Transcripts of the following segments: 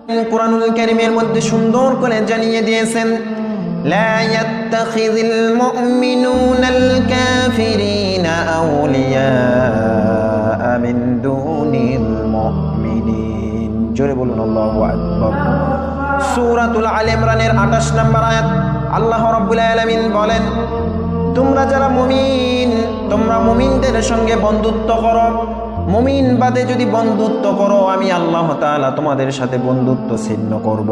কুরআনুল কারীমের মধ্যে সুন্দর করে জানিয়ে দিয়েছেন, লা ইয়াত্তাখিযুল মুমিনুনাল কাফিরিনা আউলিয়া মিন দুনিল মুমিনিন। জোরে বলুন আল্লাহু আকবার। সূরাতুল আল ইমরানের 28 নম্বর আয়াত আল্লাহ রাব্বুল আলামিন বলেন, তোমরা যারা মুমিন, তোমরা মুমিনদের সঙ্গে বন্ধুত্ব করো। মুমিন বাদে যদি বন্ধুত্ব করো, আমি আল্লাহ তাআলা তোমাদের সাথে বন্ধুত্ব ছিন্ন করব।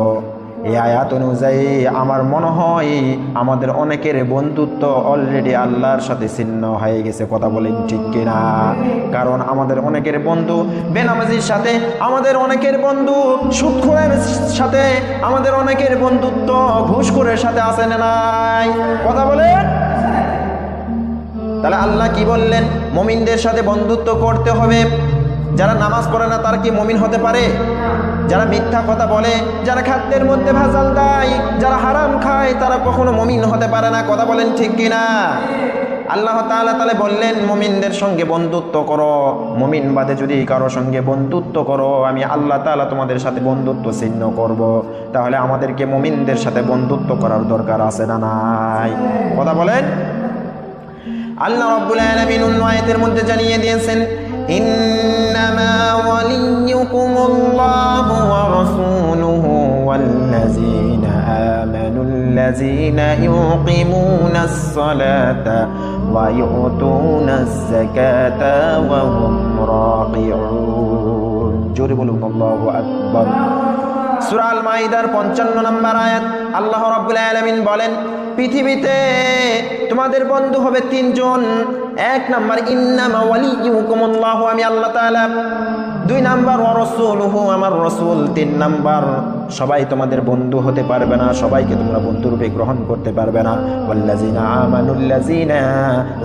এই আয়াত অনুযায়ী আমার মনে হয় আমাদের অনেকের বন্ধুত্ব অলরেডি আল্লাহর সাথে ছিন্ন হয়ে গেছে। কথা বলেন ঠিক কিনা? কারণ আমাদের অনেকের বন্ধু বেনামাজির সাথে, আমাদের অনেকের বন্ধু সুদখোরের সাথে, আমাদের অনেকের বন্ধুত্ব ঘুষখোরের সাথে আছে না নাই? কথা বলেন। তাহলে আল্লাহ কি বললেন? মুমিনদের সাথে বন্ধুত্ব করতে হবে। যারা নামাজ পড়ে না তারা কি মুমিন হতে পারে? যারা মিথ্যা কথা বলে, যারা খাদ্যের মধ্যে ভেজাল দেয়, যারা হারাম খায়, তারা কখনো মুমিন হতে পারে না। কথা বলেন ঠিক কিনা? আল্লাহ তাআলা তাহলে বললেন মুমিনদের সঙ্গে বন্ধুত্ব করো। মুমিন বাদে যদি কারো সঙ্গে বন্ধুত্ব করো, আমি আল্লাহ তাআলা তোমাদের সাথে বন্ধুত্ব ছিন্ন করব। তাহলে আমাদেরকে মুমিনদের সাথে বন্ধুত্ব করার দরকার আছে না নাই? কথা বলেন। আল্লাহ রাব্বুল আলামিন অন্য আয়াতের মধ্যে জানিয়ে দিয়েছেন, ইন্নামা ওয়ালিয়্যুকুমুল্লাহু ওয়া রাসূলুহু ওয়াল্লাযীনা আমানুল্লাযীনা ইউকিমুনাস সালাতা ওয়া ইউতুনাজ যাকাতা ওয়া হুম রাকিউন। জোরে বলুন আল্লাহু আকবার। সূরা আল মাইদার 55 নম্বর আয়াত আল্লাহ রাব্বুল আলামিন বলেন, পৃথিবীতে তোমাদের বন্ধু হবে তিনজন। এক নাম্বার ইন্নামা ওয়ালিয়্যুকুমুল্লাহু, আমি আল্লাহ তাআলা। দুই নাম্বার ওয়া রাসূলুহু, আমার রাসূল। তিন নাম্বার সবাই তোমাদের বন্ধু হতে পারবে না, সবাইকে তোমরা বন্ধুরূপে গ্রহণ করতে পারবে না। ওয়াল্লাযীনা আমানুল্লাযীনা,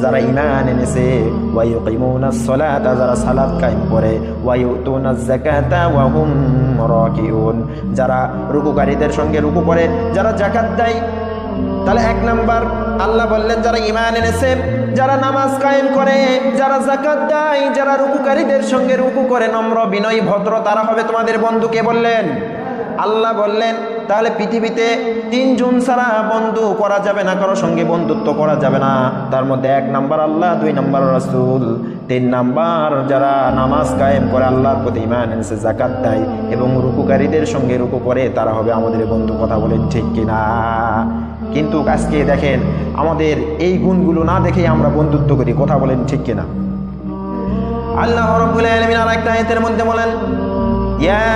যারা ঈমান এনেছে, ওয়া ইউকিমুনাস সালাতা, যারা সালাত কায়েম করে, ওয়া ইউতুনাজ যাকাতা ওয়া হুম রাকিউন, যারা রুকুকারীদের সঙ্গে রুকু করে, যারা যাকাত দেয়। তাহলে এক নাম্বার আল্লাহ বললেন যারা ঈমান এনেছে, যারা নামাজ কায়েম করে, যারা যাকাত দেয়, যারা রুকুকারীদের সঙ্গে রুকু করে, নম্র বিনয়ী ভদ্র, তারা হবে তোমাদের বন্ধু। কে বললেন? আল্লাহ বললেন। তাহলে পৃথিবীতে তিনজন ছাড়া বন্ধু করা যাবে না, কারোর সঙ্গে বন্ধুত্ব করা যাবে না। তার মধ্যে এক নাম্বার আল্লাহ, দুই নাম্বার রাসূল, তিন নাম্বার যারা নামাজ কায়েম করে, আল্লাহর প্রতি ঈমান এনেছে, যাকাত দেয় এবং রুকুকারীদের সঙ্গে রুকু করে, তারা হবে আমাদের বন্ধু। কথা বলেন ঠিক কিনা? কিন্তু আজকে দেখেন আমাদের এই গুণগুলো না দেখেই আমরা বন্ধুত্ব করি। কথা বলেন ঠিক কিনা? আল্লাহ রাব্বুল আলামিন আরেকটা আয়াতের মধ্যে বলেন, ইয়া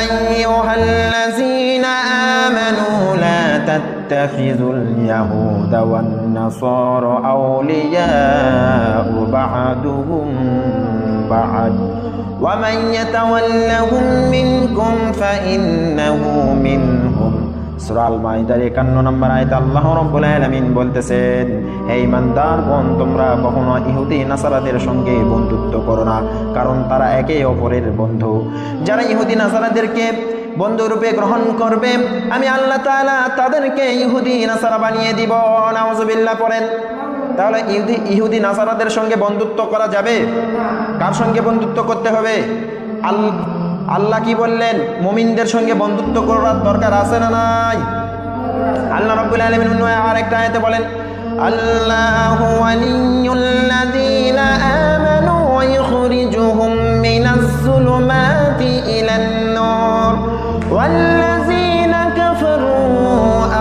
আইয়ুহাল্লাযীনা আমানু লা তাত্তাখিযুল ইয়াহুদা ওয়ান নাসারা আউলিয়া বা'দুহুম বা'দ ওয়া মান ইয়াতাওয়াল্লাহুম মিনকুম ফাইন্নাহু মিনহুম। সূরা আল মাইদার 51 নম্বর আয়াতে আল্লাহ রাব্বুল আলামিন বলতেছেন, হে ঈমানদারগণ, তোমরা কখনো ইহুদি নাসারাদের সঙ্গে বন্ধুত্ব করো না, কারণ তারা একে অপরের বন্ধু। যারা ইহুদি নাসারাদেরকে বন্ধুরূপে গ্রহণ করবে, আমি আল্লাহ তাআলা তাদেরকে ইহুদি নাসারা বানিয়ে দিব। নাউযুবিল্লাহ পড়েন। তাহলে ইহুদি নাসারাদের সঙ্গে বন্ধুত্ব করা যাবে? কার সঙ্গে বন্ধুত্ব করতে হবে? আল্লাহ কি বললেন? মুমিনদের সঙ্গে বন্ধুত্ব করার দরকার আছে না নাই? আল্লাহ রাব্বুল আলামিন অন্য আরেকটা আয়াতে বলেন, আল্লাহু ওয়ালিয়্যুল্লাযীনা আমানু ওয়া ইখরিজুহুম মিনাজ যুলুমাতি ইলান নূর ওয়াল্লাযীনা কাফারু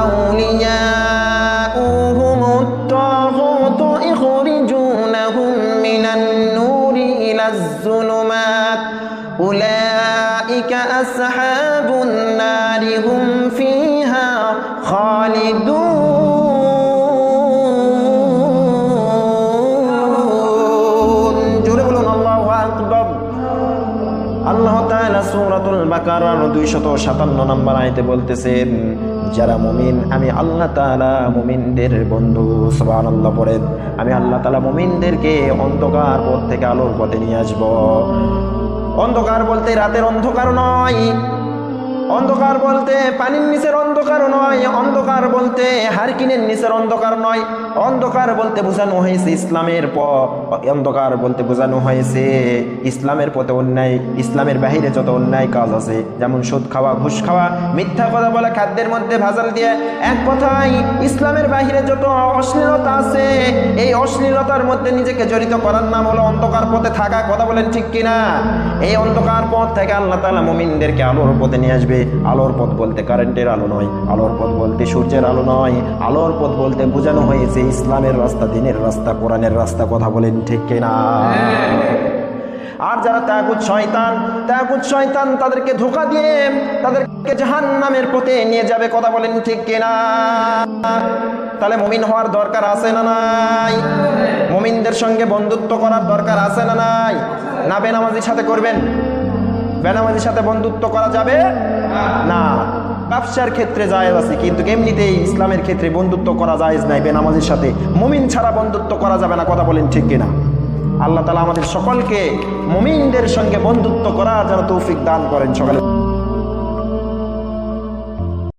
আউলিয়াউহুমুত তাগুতু ইখরিজুনাহুম মিনান নূরি ইলাজ যুলুমাত উলাইকা আসহাবুন নারি হুম ফিহা খালিদুন। জোরে বলুন আল্লাহু আকবার। আল্লাহ তাআলা সূরাতুল বাকারার 257 নম্বর আয়াতে বলতেছেন, যারা মুমিন, আমি আল্লাহ তাআলা মুমিনদের বন্ধু। সুবহানাল্লাহ পড়েন। আমি আল্লাহ তাআলা মুমিনদেরকে অন্ধকার পথ থেকে আলোর পথে নিয়ে আসব। অন্ধকার বলতে রাতের অন্ধকার নয়, অন্ধকার বলতে পানির নিচের অন্ধকার নয়, অন্ধকার বলতে হারকিনের নিচের অন্ধকার নয়, অন্ধকার বলতে বোঝানো হয়েছে ইসলামের অন্ধকার বলতে বোঝানো হয়েছে ইসলামের পথে অন্যায়, ইসলামের বাহিরে যত অন্যায় কাজ আছে, যেমন সুদ খাওয়া, ঘুষ খাওয়া, মিথ্যা কথা বলা, খাদ্যের মধ্যে ভেজাল দিয়ে, এক কথায় ইসলামের বাহিরে যত অশ্লীলতা আছে, এই অশ্লীলতার মধ্যে নিজেকে জড়িত করার নাম হলো অন্ধকার পথে থাকা। কথা বলেন ঠিক কিনা? এই অন্ধকার পথ থেকে আল্লাহ তাআলা মুমিনদেরকে আলোর পথে নিয়ে আসবে। আলোর পথ বলতে কারেন্টের আলো নয়, আলোর পথ বলতে সূর্যের আলো নয়, আলোর পথ বলতে বোঝানো হয়েছে ইসলামের রাস্তা, দ্বীনের রাস্তা, কোরআনের রাস্তা। কথা বলেন ঠিক কিনা? আর যারা তাগুত শয়তান তাদেরকে ধোঁকা দিয়ে তাদেরকে জাহান্নামের পথে নিয়ে যাবে। কথা বলেন ঠিক কিনা? তাহলে মুমিন হওয়ার দরকার আছে না নাই? মুমিনদের সঙ্গে বন্ধুত্ব করার দরকার আছে না নাই? না বেনামাজির সাথে করবেন? বেনামাজির সাথে বন্ধুত্ব করা যাবে না। ব্যবসার ক্ষেত্রে জায়েজ আছে, কিন্তু এমনিতেই ইসলামের ক্ষেত্রে বন্ধুত্ব করা জায়েজ নাই। বেনামাজির সাথে মুমিন ছাড়া বন্ধুত্ব করা যাবে না। কথা বলেন ঠিক কিনা? আল্লাহ তাআলা আমাদের সকলকে মুমিনদের সঙ্গে বন্ধুত্ব করার যেন তৌফিক দান করেন সকলে।